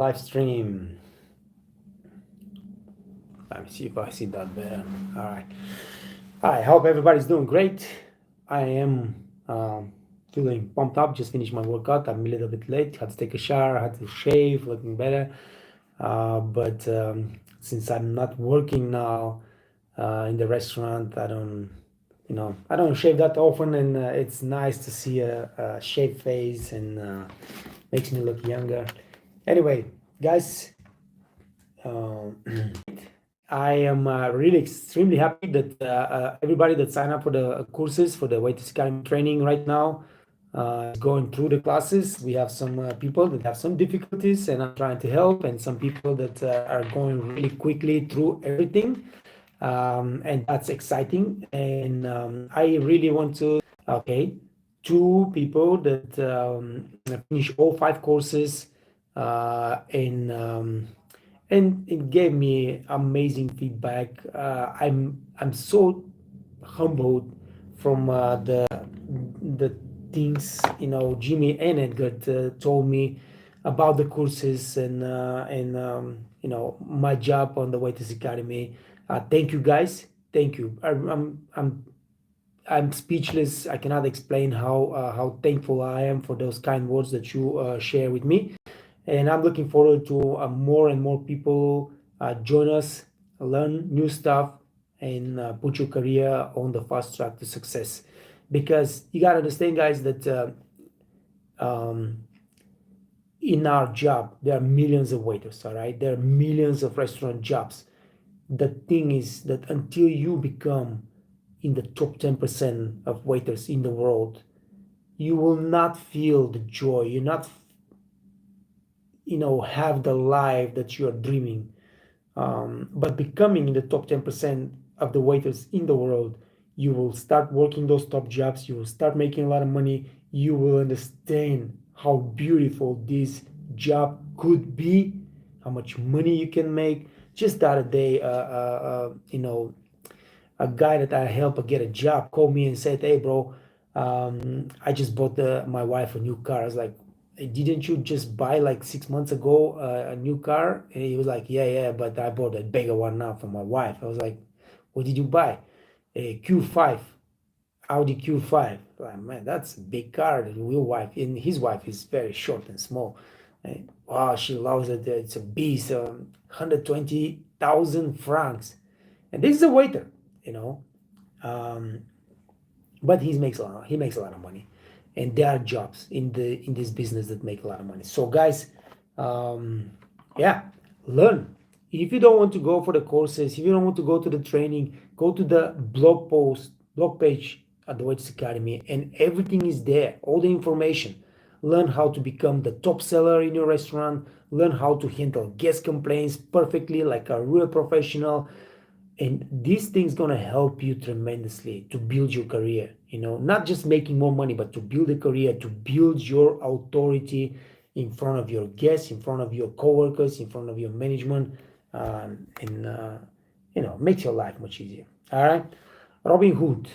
live stream. Let me see if I see that better. All right. I hope everybody's doing great. I am feeling pumped up. Just finished my workout. I'm a little bit late. Had to take a shower. Had to shave. Looking better. But since I'm not working now in the restaurant, I don't shave that often, and it's nice to see a shaved face and makes me look younger. Anyway, guys, uh, I am really extremely happy that everybody that signed up for the courses for the Waiters Academy training right now is going through the classes. We have some people that have some difficulties, and I'm trying to help, and some people that are going really quickly through everything, and that's exciting. And I really want to, okay, two people that finish all 5 courses and it gave me amazing feedback. I'm so humbled from the things Jimmy and Edgar told me about the courses and my job on the Waiters Academy. Thank you guys. Thank you. I'm speechless. I cannot explain how thankful I am for those kind words that you share with me, and I'm looking forward to more and more people join us, learn new stuff, and put your career on the fast track to success. Because you gotta understand, guys, that um, in our job there are millions of waiters. All right, there are millions of restaurant jobs. The thing is that until you become in the top 10% of waiters in the world, you will not feel the joy. You not have the life that you are dreaming. But becoming in the top 10% of the waiters in the world, you will start working those top jobs. You will start making a lot of money. You will understand how beautiful this job could be, how much money you can make. Just the other day, a guy that I helped get a job called me and said, "Hey, bro, I just bought my wife a new car." I was like, "Hey, didn't you just buy like 6 months ago a new car?" And he was like, "Yeah, yeah, but I bought a bigger one now for my wife." I was like, "What did you buy?" A Q5, Audi Q5. Like, man, that's a big car. Your wife and his wife is very short and small. And, wow, she loves it. It's a beast. 120,000 francs, and this is a waiter, you know. Um, but he makes a lot of money, and there are jobs in this business that make a lot of money. So guys, um, yeah, learn. If you don't want to go for the courses, if you don't want to go to the training, go to the blog page at the Wages Academy, and everything is there, all the information. Learn how to become the top seller in your restaurant. Learn how to handle guest complaints perfectly like a real professional. And these things gonna help you tremendously to build your career, not just making more money, but to build a career, to build your authority in front of your guests, in front of your coworkers, in front of your management, and makes your life much easier. All right. Robin Hood,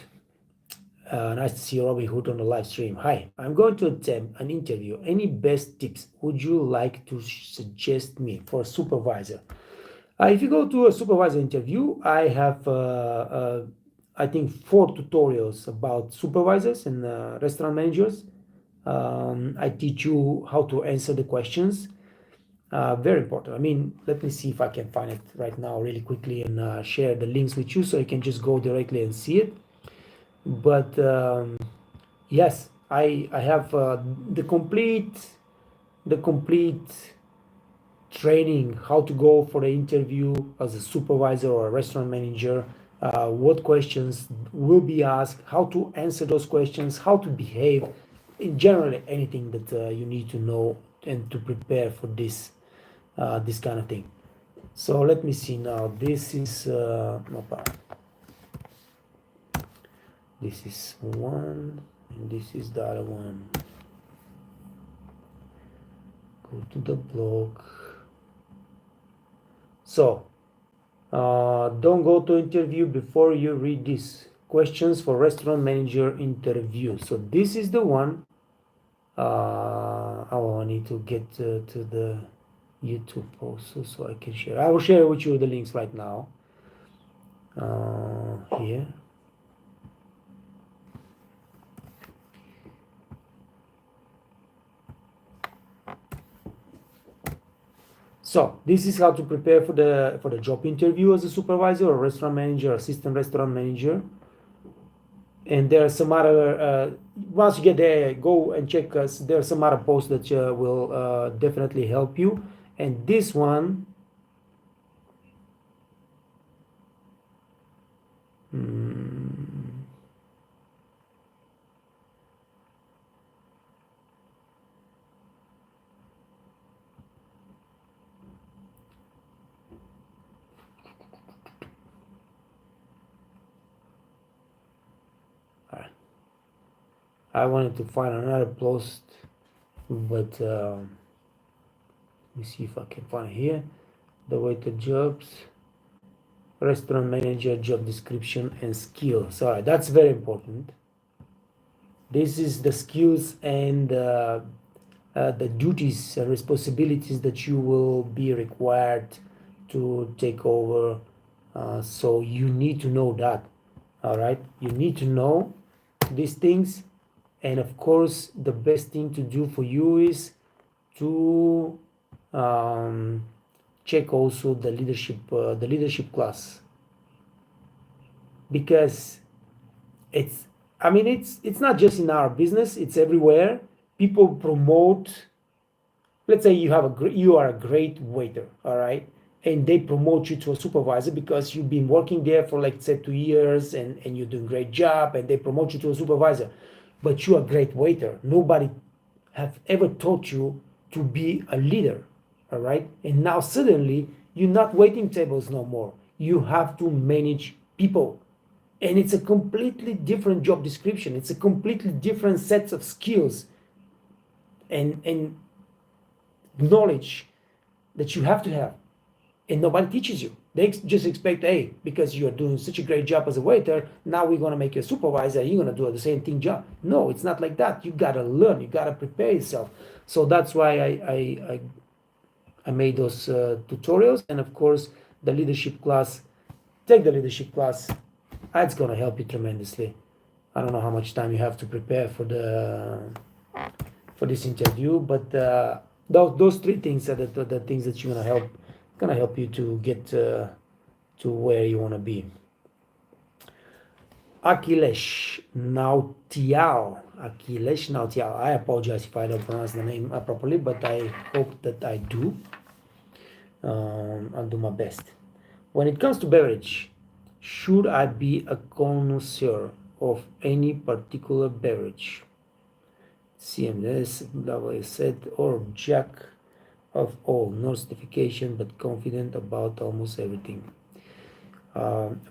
nice to see Robin Hood on the live stream. Hi, I'm going to attempt an interview. Any best tips would you like to suggest me for a supervisor? If you go to a supervisor interview, I have, I think, 4 tutorials about supervisors and restaurant managers. I teach you how to answer the questions. Very important. I mean, let me see if I can find it right now really quickly and share the links with you so you can just go directly and see it. But yes, I have the complete training, how to go for the interview as a supervisor or a restaurant manager, what questions will be asked, how to answer those questions, how to behave, in general, anything that you need to know and to prepare for this kind of thing. So let me see now. This is one, and this is the other one. Go to the blog. So don't go to interview before you read this. Questions for restaurant manager interview. So this is the one. I need to get to the YouTube also, so I can share. I will share with you the links right now. Here. So this is how to prepare for the job interview as a supervisor or restaurant manager, assistant restaurant manager. And there are some other. Once you get there, go and check. There are some other posts that will definitely help you. And this one. I wanted to find another post, but let me see if I can find it here. The waiter jobs, restaurant manager job description and skills. All right, that's very important. This is the skills and the duties and responsibilities that you will be required to take over. So you need to know that. All right, you need to know these things. And of course, the best thing to do for you is to check also the leadership class, because it's not just in our business, it's everywhere. People promote. Let's say you are a great waiter, all right, and they promote you to a supervisor because you've been working there for, like, say, 2 years, and you're doing a great job, and they promote you to a supervisor. But you're a great waiter. Nobody have ever taught you to be a leader, all right? And now suddenly you're not waiting tables no more. You have to manage people. And it's a completely different job description. It's a completely different sets of skills and knowledge that you have to have. And nobody teaches you. They just expect, hey, because you're doing such a great job as a waiter, now we're gonna make you a supervisor, you're gonna do the same thing job. No, it's not like that. You gotta learn, you gotta prepare yourself. So that's why I made those tutorials. And of course, the leadership class, take the leadership class. It's gonna help you tremendously. I don't know how much time you have to prepare for this interview, but those three things are the things that you're gonna help you to get to where you want to be. Akhilesh Nautial. I apologize if I don't pronounce the name properly, but I hope that I do. I'll do my best. When it comes to beverage, should I be a connoisseur of any particular beverage? CMS, WSET, or jack of all, no certification, but confident about almost everything.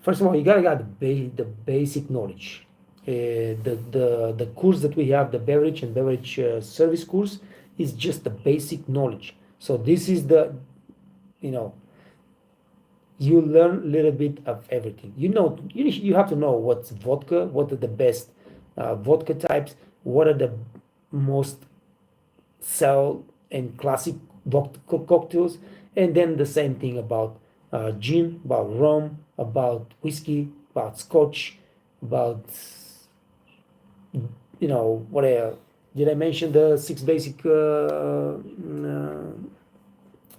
First of all, you gotta get the basic knowledge. The course that we have, the beverage and beverage service course, is just the basic knowledge. So this is you learn a little bit of everything. You have to know what's vodka, what are the best vodka types, what are the most sell and classic cocktails, and then the same thing about gin, about rum, about whiskey, about scotch, about what else? Did I mention the 6 basic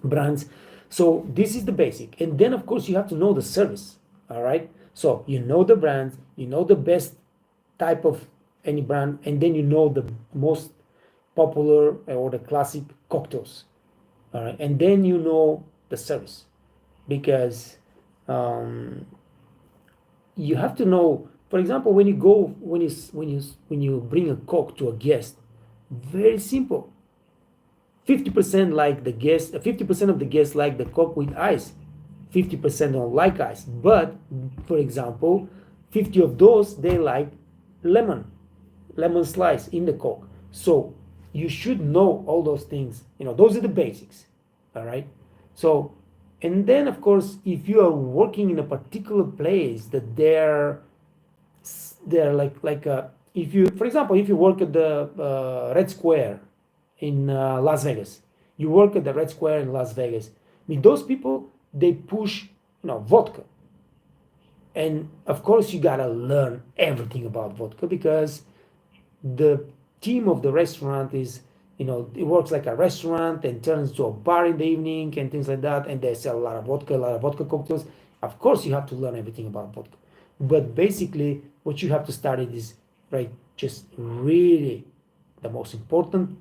brands? So this is the basic, and then of course you have to know the service. All right, so you know the brands, you know the best type of any brand, and then you know the most popular or the classic cocktails. All right, and then you know the service, because you have to know. For example, when you bring a Coke to a guest, very simple. 50% like the guest, 50% of the guests like the Coke with ice, 50% don't like ice. But for example, 50 of those they like lemon slice in the Coke. So you should know all those things. Those are the basics. All right. So, and then of course, if you are working in a particular place that they're like if you, for example, if you work at the Red Square in Las Vegas, You work at the Red Square in Las Vegas. I mean, those people, they push, vodka. And of course, you gotta learn everything about vodka because the team of the restaurant is, it works like a restaurant and turns to a bar in the evening and things like that. And they sell a lot of vodka cocktails. Of course, you have to learn everything about vodka. But basically, what you have to study is, right, just really the most important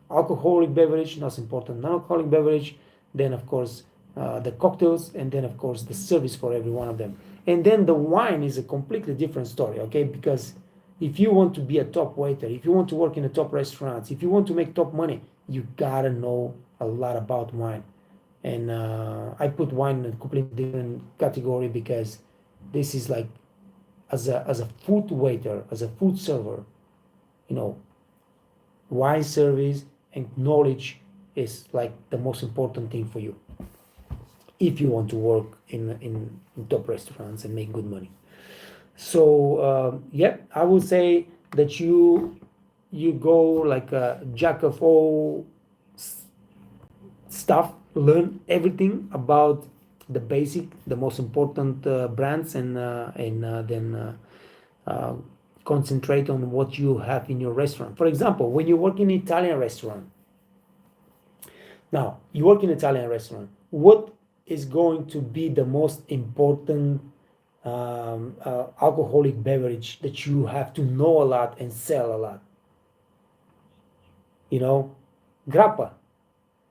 alcoholic beverage, most important non-alcoholic beverage, then of course the cocktails, and then of course the service for every one of them. And then the wine is a completely different story, okay? Because if you want to be a top waiter, if you want to work in a top restaurants, if you want to make top money, you gotta know a lot about wine. And I put wine in a completely different category because this is like, as a food waiter, as a food server, wine service and knowledge is like the most important thing for you if you want to work in top restaurants and make good money. So yeah, I would say that you go like a jack of all stuff, learn everything about the basic, the most important brands, and then concentrate on what you have in your restaurant. For example, when you work in an Italian restaurant, now you work in an Italian restaurant, what is going to be the most important alcoholic beverage that you have to know a lot and sell a lot? Grappa.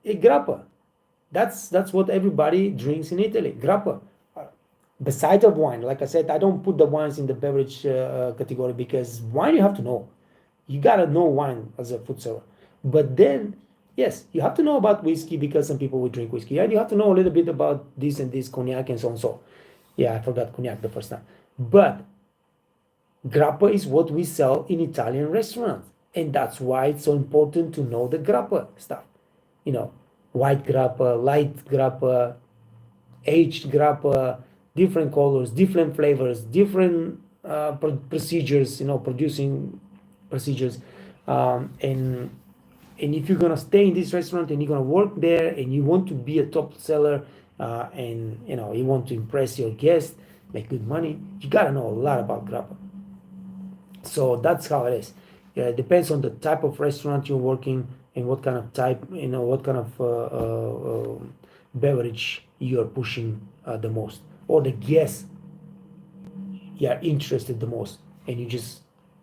Grappa. That's what everybody drinks in Italy. Grappa. Besides of wine, like I said, I don't put the wines in the beverage category because wine you have to know. You gotta know wine as a food server. But then, yes, you have to know about whiskey because some people will drink whiskey. And you have to know a little bit about this and this, cognac and so on. So, yeah, I forgot cognac the first time. But grappa is what we sell in Italian restaurants. And that's why it's so important to know the grappa stuff. White grappa, light grappa, aged grappa, different colors, different flavors, different procedures, producing procedures. And if you're gonna stay in this restaurant and you're gonna work there and you want to be a top seller, and you want to impress your guests, make good money, you gotta know a lot about grappa. So that's how it is. It depends on the type of restaurant you're working and what kind of type, what kind of beverage you're pushing the most, or the guests you are interested the most, and you just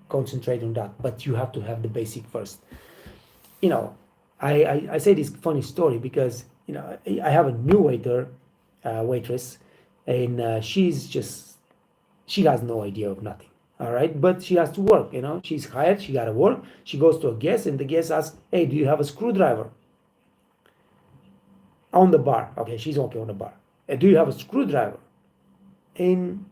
concentrate on that. But you have to have the basic first. I say this funny story because I have a new waitress, and she has no idea of nothing. All right, but she has to work. She's hired. She got to work. She goes to a guest, and the guest asks, "Hey, do you have a screwdriver?" On the bar. Okay, she's okay on the bar. Do you have a screwdriver? And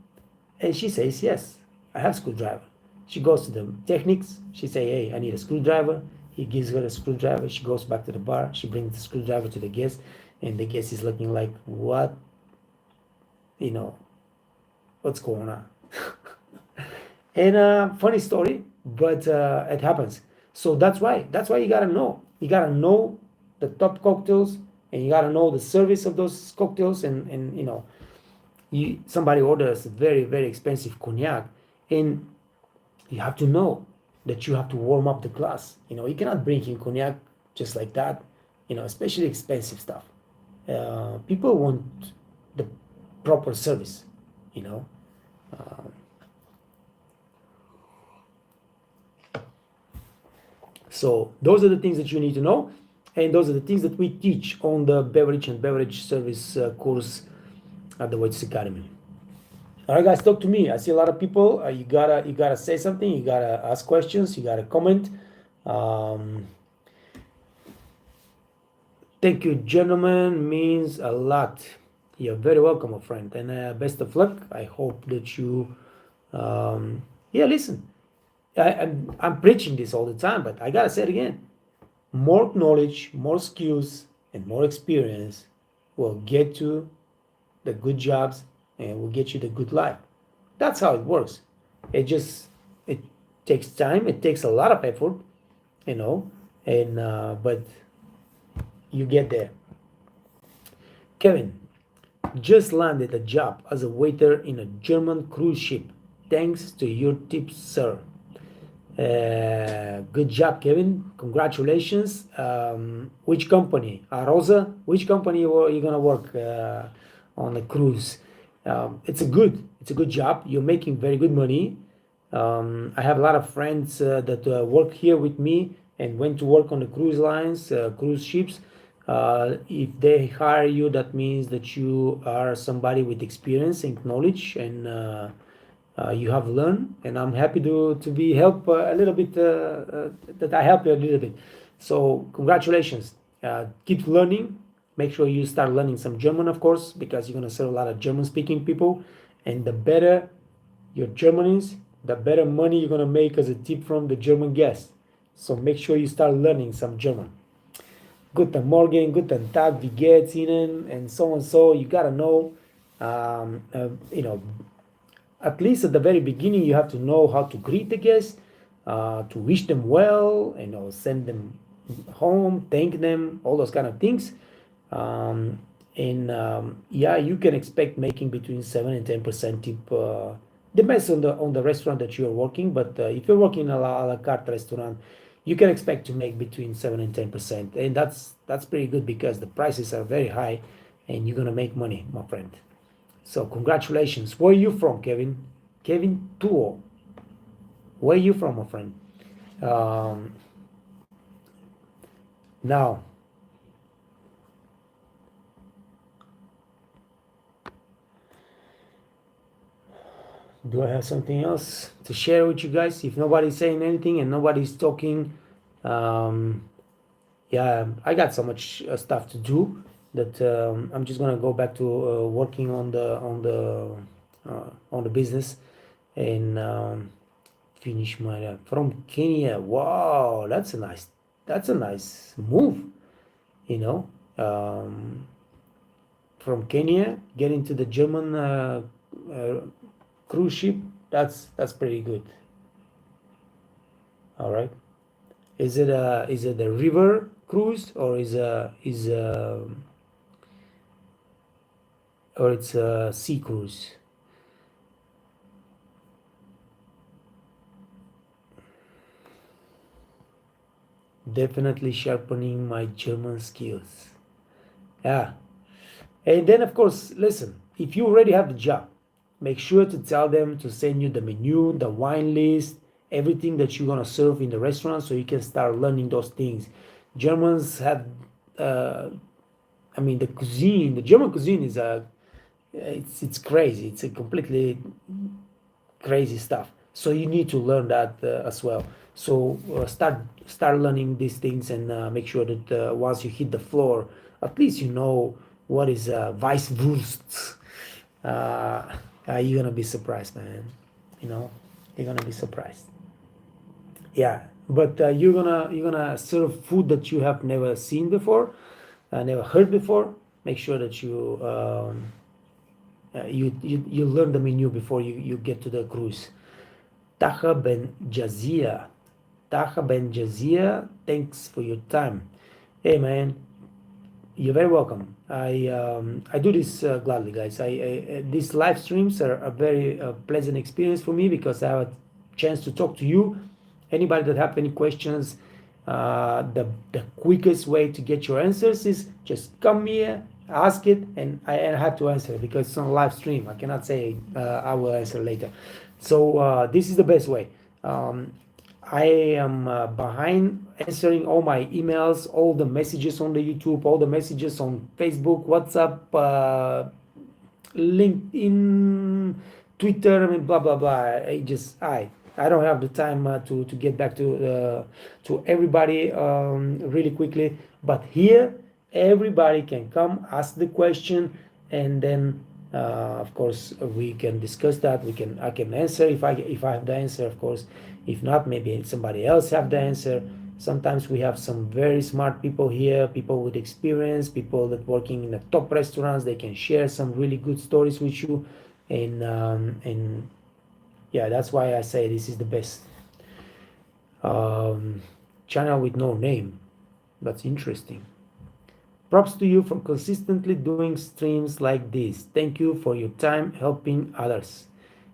she says, "Yes, I have a screwdriver." She goes to the techniques. She say, "Hey, I need a screwdriver." He gives her a screwdriver. She goes back to the bar. She brings the screwdriver to the guest, and the guest is looking like, "What? What's going on?" And funny story, but it happens. So that's why you gotta know. You gotta know the top cocktails, and you gotta know the service of those cocktails. And somebody orders a very, very expensive cognac, and you have to know that you have to warm up the glass. You cannot bring in cognac just like that. Especially expensive stuff. People want the proper service. So those are the things that you need to know, and those are the things that we teach on the beverage and beverage service course at the Waitress Academy. All right, guys, talk to me. I see a lot of people. You gotta say something. You gotta ask questions. You gotta comment. Thank you, gentlemen. Means a lot. You're very welcome, my friend, and best of luck. I hope that you, listen. I'm preaching this all the time, but I gotta say it again. More knowledge, more skills, and more experience will get you the good jobs and will get you the good life. That's how it works. It takes time. It takes a lot of effort, and but you get there. Kevin, just landed a job as a waiter in a German cruise ship. Thanks to your tips, sir. Good job, Kevin. Congratulations. Which company? Rosa? Which company you gonna work on the cruise? It's a good job. You're making very good money. I have a lot of friends that work here with me and went to work on the cruise lines, cruise ships. If they hire you, that means that you are somebody with experience and knowledge, and you have learned. And I'm happy to be help a little bit. That I help you a little bit. So congratulations. Keep learning. Make sure you start learning some German, of course, because you're gonna serve a lot of German-speaking people. And the better your German is, the better money you're gonna make as a tip from the German guests. So make sure you start learning some German. Guten Morgen, guten Tag, wie geht's Ihnen, and so and so. You gotta know, you know, at least at the very beginning, you have to know how to greet the guests, to wish them well, you know, send them home, thank them, all those kind of things. Yeah, you can expect making between 7 and 10% tip. Depends on the restaurant that you're working, but if you're working in a la carte restaurant, you can expect to make between 7 and 10%, and that's pretty good because the prices are very high, and you're gonna make money, my friend. So congratulations. Where are you from, Kevin? Kevin Tuo. Where are you from, my friend? Um, Now, do I have something else to share with you guys? If nobody's saying anything and nobody's talking, yeah, I got so much stuff to do that I'm just gonna go back to working on the business and finish my from Kenya. Wow, that's a nice move, you know. From Kenya, get into the German uh, cruise ship. That's pretty good. All right. Is it a river cruise or or it's a sea cruise? Definitely sharpening my German skills. Yeah. And then, of course, listen, if you already have the job, make sure to tell them to send you the menu, the wine list, everything that you're going to serve in the restaurant so you can start learning those things. Germans have, uh, I mean, the German cuisine is it's crazy. It's a completely crazy stuff. So you need to learn that as well. So start learning these things and make sure that once you hit the floor, at least you know what is Weisswurst. You're gonna be surprised, man. You know, you're gonna be surprised. Yeah, but you're gonna serve food that you have never seen before, never heard before. Make sure that you learn the menu before you get to the cruise. Taha Ben Jazia. Taha Ben Jazia, thanks for your time. Hey man, you're very welcome. I do this gladly, guys. These live streams are a very pleasant experience for me because I have a chance to talk to you. Anybody that have any questions, the quickest way to get your answers is just come here, ask it, and I have to answer because it's on a live stream. I cannot say I will answer later. So this is the best way. I am behind answering all my emails, all the messages on the YouTube, all the messages on Facebook, WhatsApp, LinkedIn, Twitter, I mean, blah blah blah. I don't have the time to get back to everybody really quickly. But here, everybody can come ask the question, and then of course we can discuss that. I can answer if I have the answer, of course. If not, maybe somebody else have the answer. Sometimes we have some very smart people here, people with experience, people that working in the top restaurants. They can share some really good stories with you, and yeah, that's why I say this is the best channel with no name. That's interesting. Props to you for consistently doing streams like this. Thank you for your time helping others.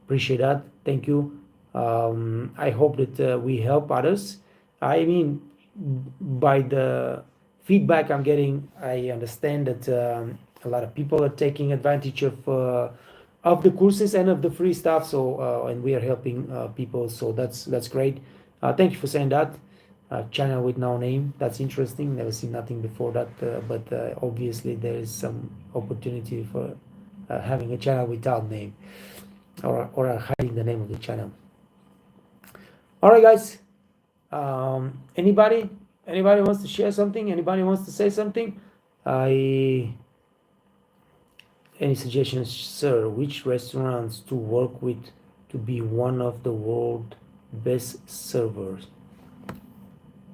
Appreciate that. Thank you. I hope that we help others. I mean, by the feedback I'm getting, I understand that a lot of people are taking advantage of the courses and of the free stuff. So and we are helping people. So that's great. Thank you for saying that. Channel with no name. That's interesting. Never seen nothing before that. But obviously there is some opportunity for having a channel without name, or hiding the name of the channel. All right, guys. Anybody wants to share something? Anybody wants to say something? Any suggestions, sir? Which restaurants to work with to be one of the world best servers?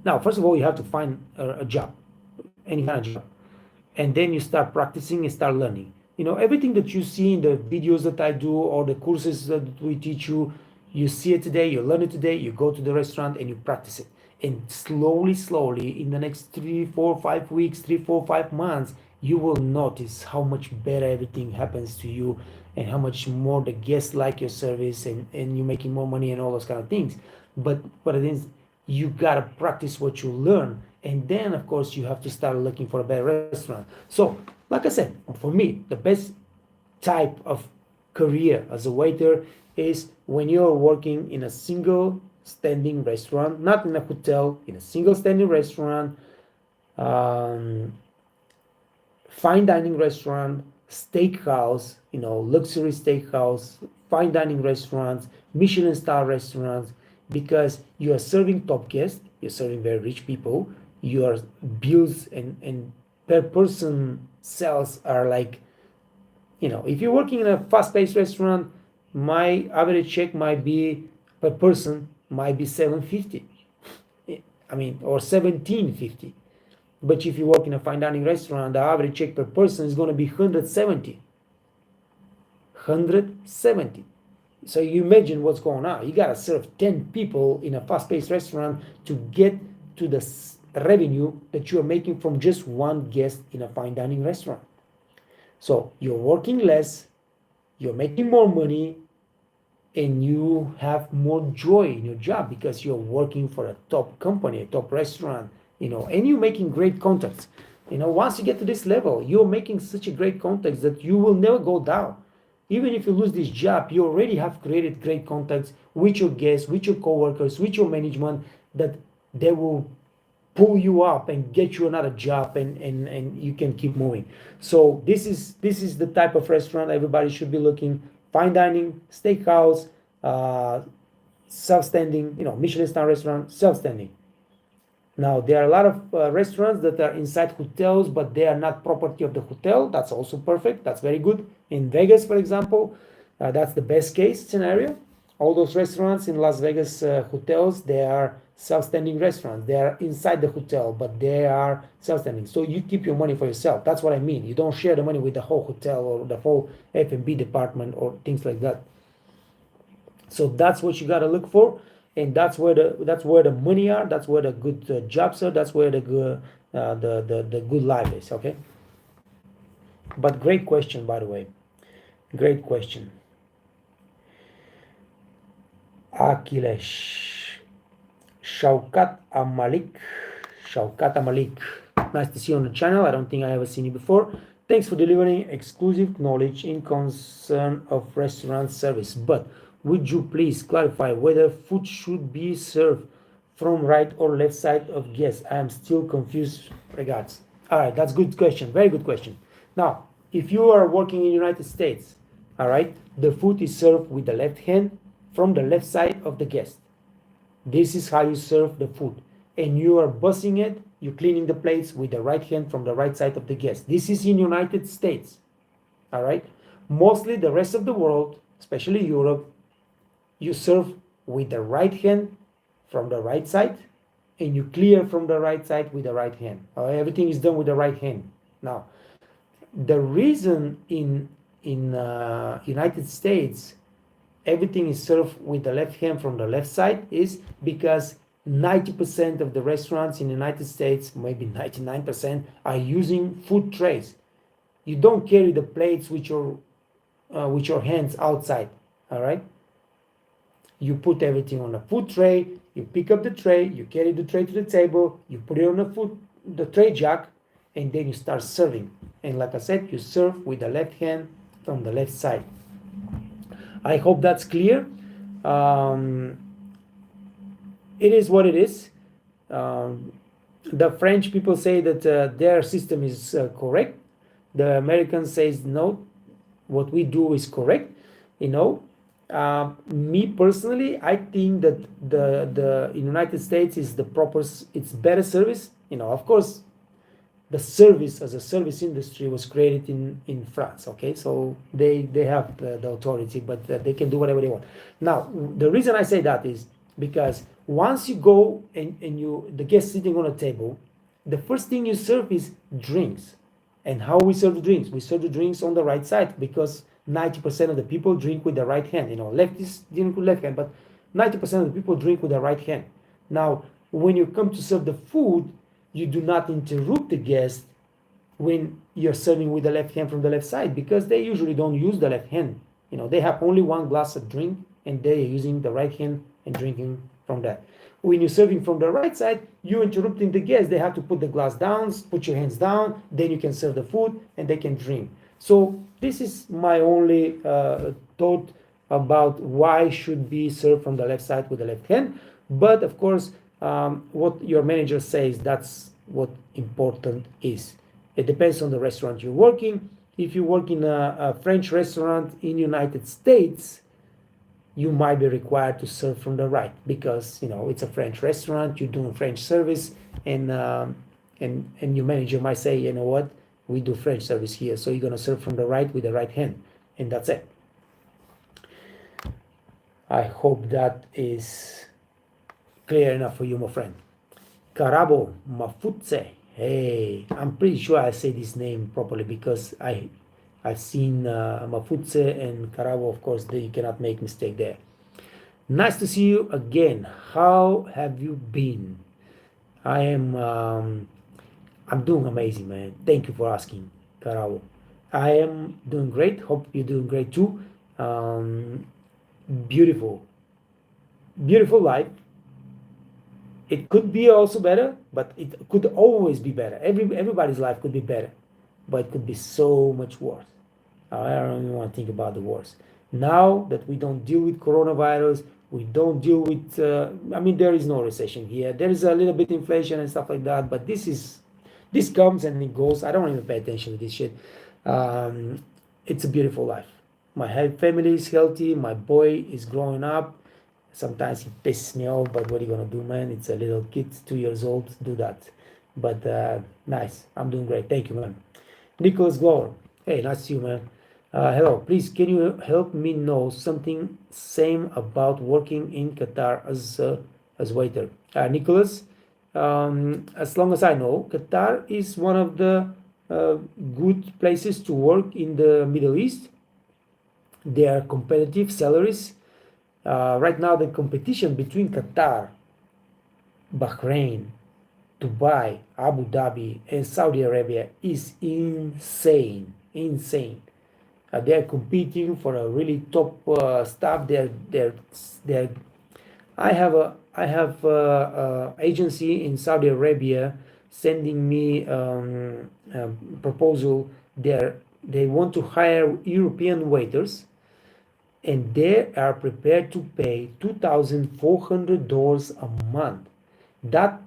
Now, first of all, you have to find a job, any kind of job, and then you start practicing and start learning. You know, everything that you see in the videos that I do or the courses that we teach you, you see it today, you learn it today, you go to the restaurant and you practice it. And slowly, in the next 3, 4, 5 weeks, 3, 4, 5 months, you will notice how much better everything happens to you and how much more the guests like your service, and you're making more money and all those kind of things. But it is, you gotta practice what you learn, and then of course you have to start looking for a better restaurant. So like I said, for me, the best type of career as a waiter is when you're working in a single standing restaurant, not in a hotel, in a single standing restaurant, fine dining restaurant, steakhouse, luxury steakhouse, fine dining restaurants, Michelin star restaurants, because you are serving top guests, you're serving very rich people, your bills and per person sales are like, if you're working in a fast-paced restaurant, my average check might be per person might be $750, or $1750. But if you work in a fine dining restaurant, the average check per person is going to be $170. So you imagine what's going on. You got to serve 10 people in a fast-paced restaurant to get to the revenue that you are making from just one guest in a fine dining restaurant. So you're working less, you're making more money, and you have more joy in your job because you're working for a top company, a top restaurant, and you're making great contacts. Once you get to this level, you're making such a great contacts that you will never go down. Even if you lose this job, you already have created great contacts with your guests, with your coworkers, with your management, that they will pull you up and get you another job, and you can keep moving. So this is the type of restaurant everybody should be looking: fine dining, steakhouse, self-standing, Michelin star restaurant, self-standing. Now there are a lot of restaurants that are inside hotels, but they are not property of the hotel. That's also perfect. That's very good. In Vegas, for example, that's the best case scenario. All those restaurants in Las Vegas hotels, they are self-standing restaurants. They are inside the hotel, but they are self-standing. So you keep your money for yourself. That's what I mean. You don't share the money with the whole hotel or the whole F&B department or things like that. So that's what you got to look for, and that's where the money are. That's where the good jobs are. That's where the good life is. Okay. But great question, by the way. Great question. Akhilesh. Shaukat Amalik. Nice to see you on the channel. I don't think I ever seen you before. Thanks for delivering exclusive knowledge in concern of restaurant service. But would you please clarify whether food should be served from right or left side of guests? I am still confused. Regards. All right, that's a good question. Very good question. Now, if you are working in the United States, all right, the food is served with the left hand from the left side of the guest. This is how you serve the food. And you are bussing it, you're cleaning the plates with the right hand from the right side of the guest. This is in United States, all right? Mostly the rest of the world, especially Europe, you serve with the right hand from the right side, and you clear from the right side with the right hand. Everything is done with the right hand. Now, the reason in United States everything is served with the left hand from the left side is because 90% of the restaurants in the United States, maybe 99%, are using food trays. You don't carry the plates with your hands outside. All right. You put everything on a food tray. You pick up the tray. You carry the tray to the table. You put it on the tray jack, and then you start serving. And like I said, you serve with the left hand from the left side. I hope that's clear. It is what it is. The French people say that their system is correct. The Americans says no, what we do is correct. Me personally, I think that the United States is the proper, it's better service. Of course, the service as a service industry was created in France. Okay, so they have the authority, but they can do whatever they want. Now, the reason I say that is because once you go and the guest sitting on a table, the first thing you serve is drinks. And how we serve the drinks? We serve the drinks on the right side because 90% of the people drink with the right hand. Leftists drink with left hand, but 90% of the people drink with the right hand. Now, when you come to serve the food, you do not interrupt the guest when you're serving with the left hand from the left side because they usually don't use the left hand. They have only one glass of drink and they're using the right hand and drinking from that. When you're serving from the right side, you're interrupting the guests. They have to put the glass down, put your hands down, then you can serve the food and they can drink. So this is my only thought about why should be served from the left side with the left hand. But of course, what your manager says, that's what important is. It depends on the restaurant you're working. If you work in a French restaurant in United States, you might be required to serve from the right because it's a French restaurant, you're doing French service, and your manager might say, you know what, we do French service here, so you're gonna serve from the right with the right hand, and that's it. I hope that is clear enough for you, my friend. Karabo Mafutse. Hey, I'm pretty sure I say this name properly because I've seen Mafutse and Karabo. Of course, you cannot make mistake there. Nice to see you again. How have you been? I am. I'm doing amazing, man. Thank you for asking, Karabo. I am doing great. Hope you're doing great too. Beautiful life. It could be also better, but it could always be better. Everybody's life could be better, but it could be so much worse. I don't even want to think about the worst. Now that we don't deal with coronavirus, we don't deal with, there is no recession here. There is a little bit inflation and stuff like that, but this comes and it goes. I don't even pay attention to this shit. It's a beautiful life. My family is healthy. My boy is growing up. Sometimes he pisses me off, but what are you going to do, man? It's a little kid, 2 years old, do that. But nice. I'm doing great. Thank you, man. Nicholas Glover. Hey, nice to see you, man. Hello. Please, can you help me know something same about working in Qatar as waiter? Nicholas, as long as I know, Qatar is one of the good places to work in the Middle East. There are competitive salaries. Right now, the competition between Qatar, Bahrain, Dubai, Abu Dhabi, and Saudi Arabia is insane. They're competing for a really top staff. I have a agency in Saudi Arabia sending me a proposal. They want to hire European waiters, and they are prepared to pay $2,400 a month. That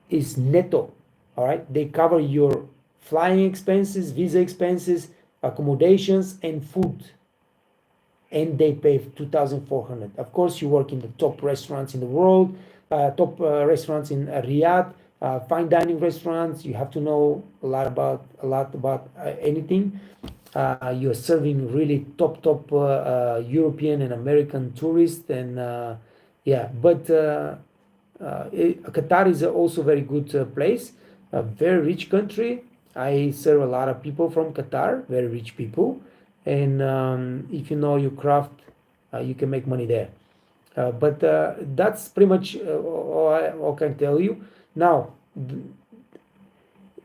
is netto. All right, they cover your flying expenses, visa expenses, accommodations, and food, and they pay $2,400. Of course, you work in the top restaurants in the world, top restaurants in Riyadh, fine dining restaurants. You have to know a lot about anything. You're serving really top European and American tourists, and but Qatar is also a very good place, a very rich country. I serve a lot of people from Qatar, very rich people, and if you know your craft, you can make money there. But that's pretty much all I can tell you. Now,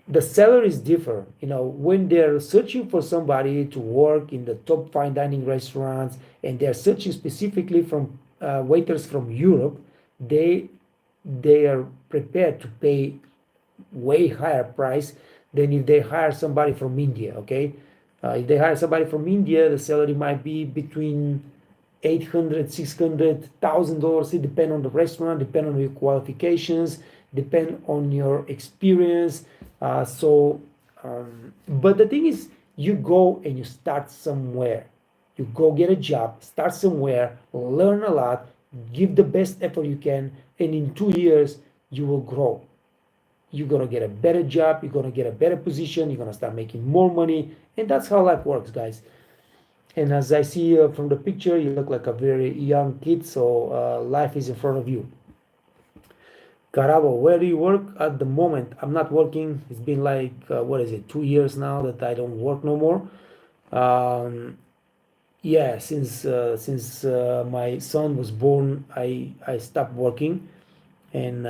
the salaries differ. When they're searching for somebody to work in the top fine dining restaurants, and they're searching specifically from waiters from Europe, they are prepared to pay way higher price than if they hire somebody from India. Okay, if they hire somebody from India, the salary might be between $800, $600,000. It depends on the restaurant, depend on your qualifications, depend on your experience. But the thing is, you go and you start somewhere. You go get a job, start somewhere, learn a lot, give the best effort you can, and in 2 years you will grow. You're gonna get a better job, you're gonna get a better position, you're gonna start making more money, and that's how life works, guys. And as I see from the picture, you look like a very young kid, so life is in front of you. Carabo, where do you work at the moment? I'm not working. It's been like, 2 years now that I don't work no more. Yeah, since my son was born, I stopped working, and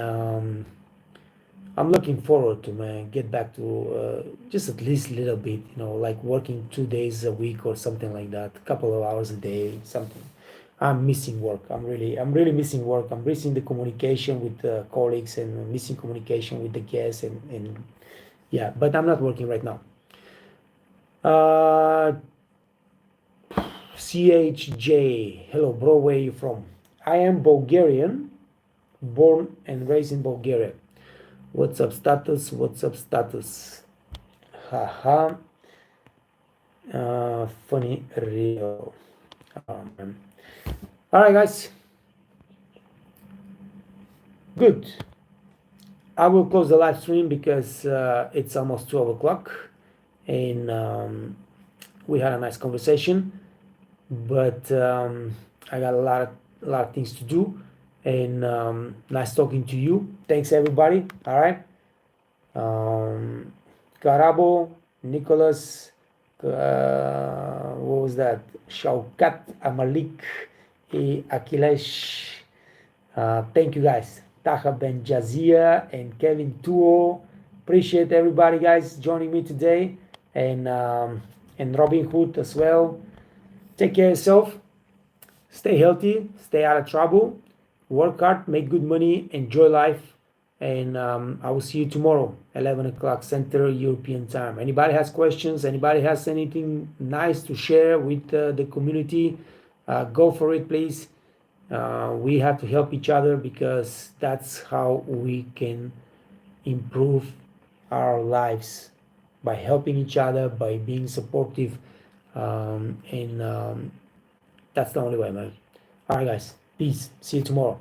I'm looking forward to, man, get back to just at least a little bit, like working 2 days a week or something like that, a couple of hours a day, something. I'm missing work. I'm really missing work. I'm missing the communication with the colleagues, and missing communication with the guests, and yeah, but I'm not working right now. CHJ, hello, bro, where are you from? I am Bulgarian, born and raised in Bulgaria. What's up, status? What's up, status? Haha. Funny real. Man. All right, guys. Good. I will close the live stream because it's almost 12 o'clock, and we had a nice conversation, but I got a lot of things to do, and nice talking to you. Thanks, everybody. All right. Karabo, Nicholas, what was that? Shaukat, Amalik, Akhilesh. Thank you, guys. Taha Ben Jazia and Kevin Tuo. Appreciate everybody, guys, joining me today, and Robin Hood as well. Take care of yourself. Stay healthy. Stay out of trouble. Work hard. Make good money. Enjoy life. And I will see you tomorrow, 11 o'clock Central European Time. Anybody has questions? Anybody has anything nice to share with the community? Go for it, please. We have to help each other, because that's how we can improve our lives, by helping each other, by being supportive, and that's the only way, man. All right, guys. Peace. See you tomorrow.